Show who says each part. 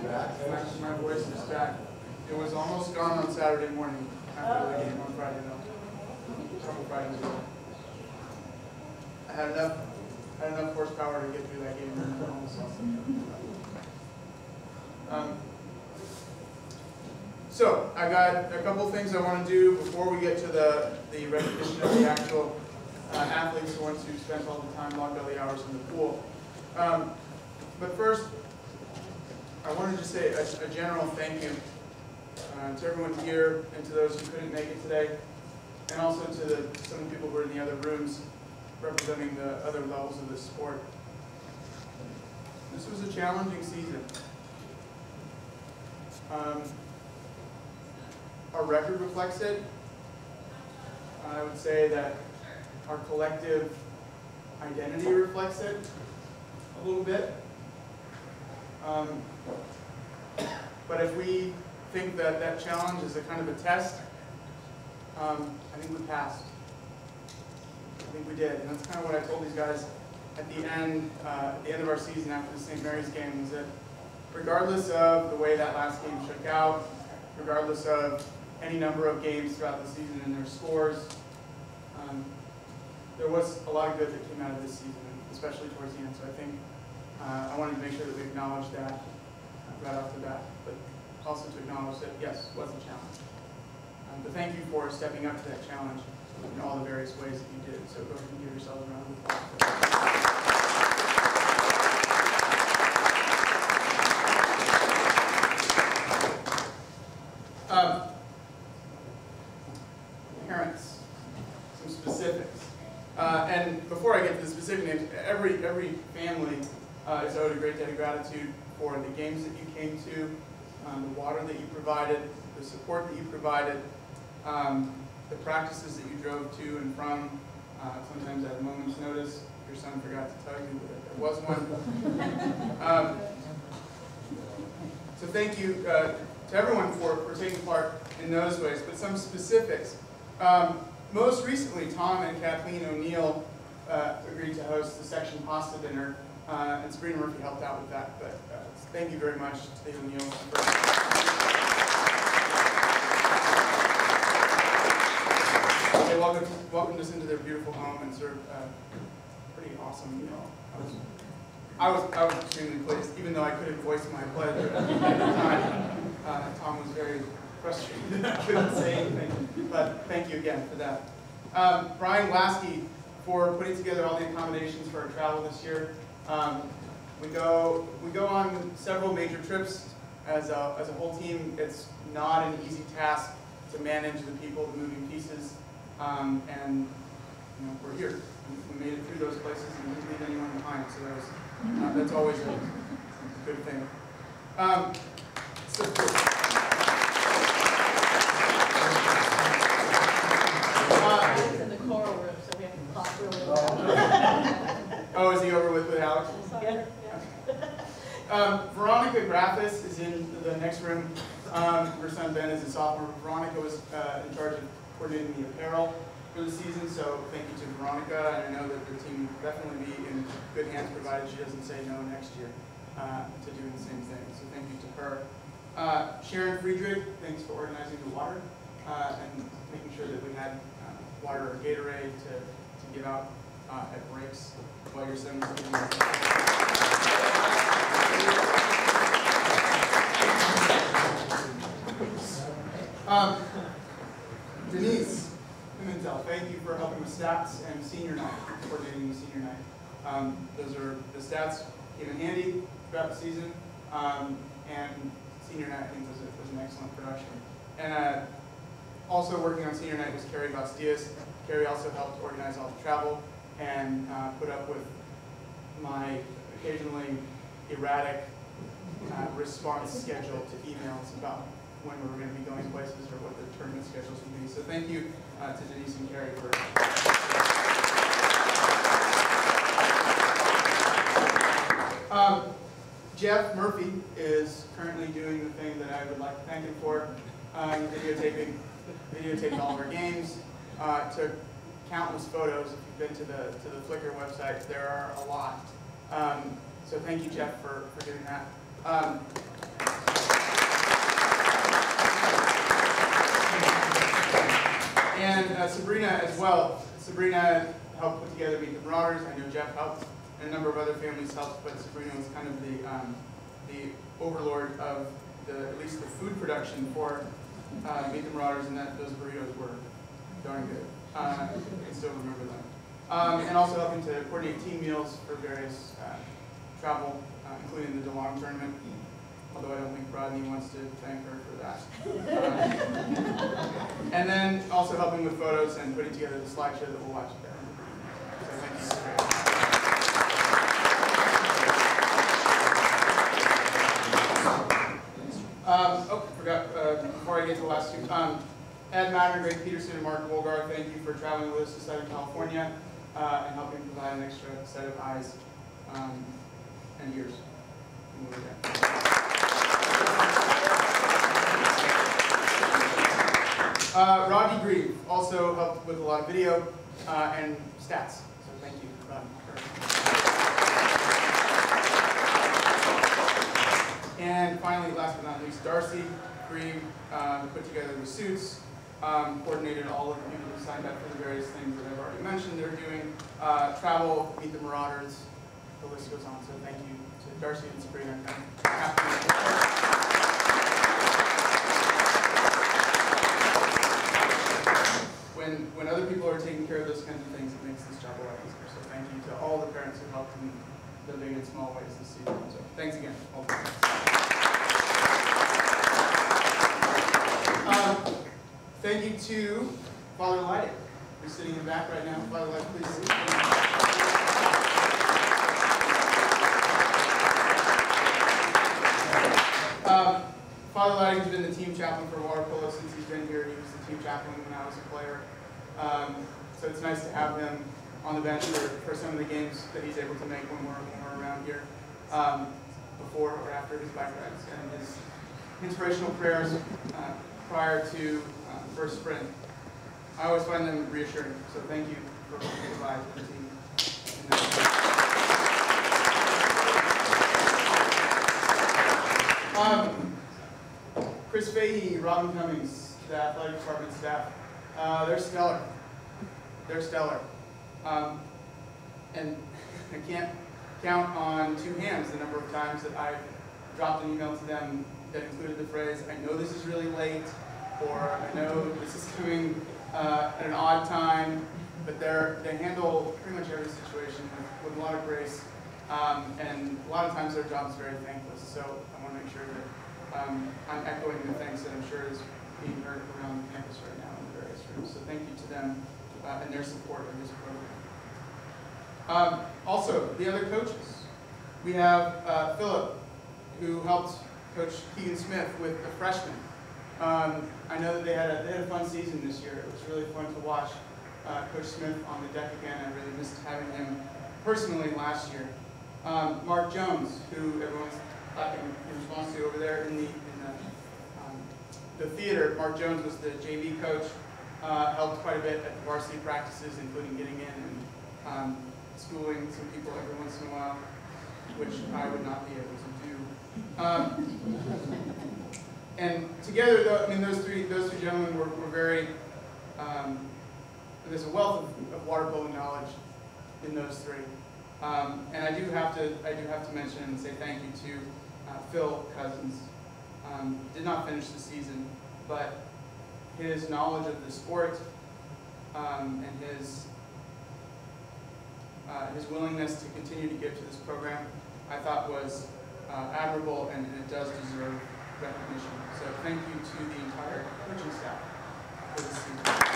Speaker 1: My voice is back. It was almost gone on Saturday morning after the game on Friday night. A couple Fridays ago. I had enough horsepower to get through that game and almost lost it. So I got a couple things I want to do before we get to the recognition of the actual athletes, the ones who spent all the time, long belly hours in the pool. But first, I wanted to say a general thank you to everyone here and to those who couldn't make it today, and also to some of the people who were in the other rooms representing the other levels of the sport. This was a challenging season. Our record reflects it. I would say that our collective identity reflects it a little bit. But if we think that that challenge is a kind of a test, I think we passed. I think we did. And that's kind of what I told these guys at the end of our season after the St. Mary's game, is that regardless of the way that last game shook out, regardless of any number of games throughout the season and their scores, there was a lot of good that came out of this season, especially towards the end. So I think I wanted to make sure that we acknowledge that right off the bat, but also to acknowledge that, yes, it was a challenge. But thank you for stepping up to that challenge in all the various ways that you did. So go ahead and give yourselves a round of applause. Parents, some specifics. And before I get to the specific names, every family is owed a great debt of gratitude for the games that you came to, the water that you provided, the support that you provided, the practices that you drove to and from, sometimes at a moment's notice. Your son forgot to tell you that there was one. So thank you to everyone for taking part in those ways, but some specifics. Most recently, Tom and Kathleen O'Neill agreed to host the section pasta dinner, and Sabrina Murphy helped out with that. But thank you very much to the O'Neills. They welcomed us into their beautiful home and served a pretty awesome meal. I was extremely pleased, even though I couldn't voice my pleasure at the time. Tom was very frustrated that I couldn't say anything, but thank you again for that. Brian Lasky for putting together all the accommodations for our travel this year. We go on several major trips as a whole team. It's not an easy task to manage the people, the moving pieces, and we're here. We made it through those places and didn't leave anyone behind. So that's always a good thing.
Speaker 2: In the choral room, so we have to talk really loud.
Speaker 1: Oh, is he over with Alex?
Speaker 2: Yeah.
Speaker 1: Veronica Graffis is in the next room. Her son Ben is a sophomore. Veronica was in charge of coordinating the apparel for the season, so thank you to Veronica. And I know that the team will definitely be in good hands, provided she doesn't say no next year to doing the same thing. So thank you to her. Sharon Friedrich, thanks for organizing the water and making sure that we had water or Gatorade to give out at breaks while your son was getting Denise Pimentel, thank you for helping with stats and senior night, coordinating the senior night. Those are the stats came in handy throughout the season, and senior night I think was an excellent production. And also working on senior night was Carrie Bastias. Carrie also helped organize all the travel and put up with my occasionally erratic response schedule to emails about when we were going to be going places or what the tournament schedules would be. So thank you to Denise and Carrie for Jeff Murphy is currently doing the thing that I would like to thank him for, videotaped all of our games, took countless photos. If you've been to the Flickr website, there are a lot. So thank you, Jeff, for doing that. Sabrina as well. Sabrina helped put together Meet the Marauders. I know Jeff helped, and a number of other families helped, but Sabrina was kind of the overlord of at least the food production for Meet the Marauders, and those burritos were darn good. I can still remember them. And also helping to coordinate team meals for various travel, including the DeLong tournament, although I don't think Rodney wants to thank her for that. And then also helping with photos and putting together the slideshow that we'll watch there. So thank you. Before I get to the last two, Ed Madden, Greg Peterson, and Mark Wolgar, thank you for traveling with us to Southern California and helping provide an extra set of eyes and ears. Rodney Grieve also helped with a lot of video and stats, so thank you, Rodney. And finally, last but not least, Darcy Grieve put together the suits, coordinated all of the people who signed up for the various things that I've already mentioned they're doing, travel, Meet the Marauders, the list goes on, so thank you to Darcy and Sabrina. When other people are taking care of those kinds of things, it makes this job a lot easier. So thank you to all the parents who helped in the big and small ways this season. So thanks again. All the parents. Thank you to Father Lydic, who's sitting in the back right now. Father Lydic, please sit. Father Lydic has been the team chaplain for water polo since he's been here. He was the team chaplain when I was a player. So it's nice to have him on the bench for some of the games that he's able to make when we're around here, before or after his bike rides, and his inspirational prayers prior to the first sprint. I always find them reassuring, so thank you for what you provide to the team. Chris Fahey, Robin Cummings, the athletic department staff, they're stellar. They're stellar. And I can't count on two hands the number of times that I've dropped an email to them that included the phrase, I know this is really late, or I know this is coming at an odd time, but they handle pretty much every situation with a lot of grace, and a lot of times their job is very thankless, so I want to make sure that I'm echoing the thanks that I'm sure is being heard around campus right now in the various rooms. So thank you to them and their support of this program. Also, the other coaches. We have Philip, who helped coach Keegan Smith with the freshmen. I know that they had a fun season this year. It was really fun to watch Coach Smith on the deck again. I really missed having him personally last year. Mark Jones, who everyone's clapping in response to over there in the theater. Mark Jones was the JV coach, helped quite a bit at the varsity practices, including getting in and schooling some people every once in a while, which I would not be able to do. And together, though, I mean, those three gentlemen were very. There's a wealth of water polo knowledge in those three, and I do have to mention and say thank you to Phil Cousins. Did not finish the season, but his knowledge of the sport and his willingness to continue to give to this program, I thought was admirable, and it does deserve recognition. So thank you to the entire coaching staff for this season.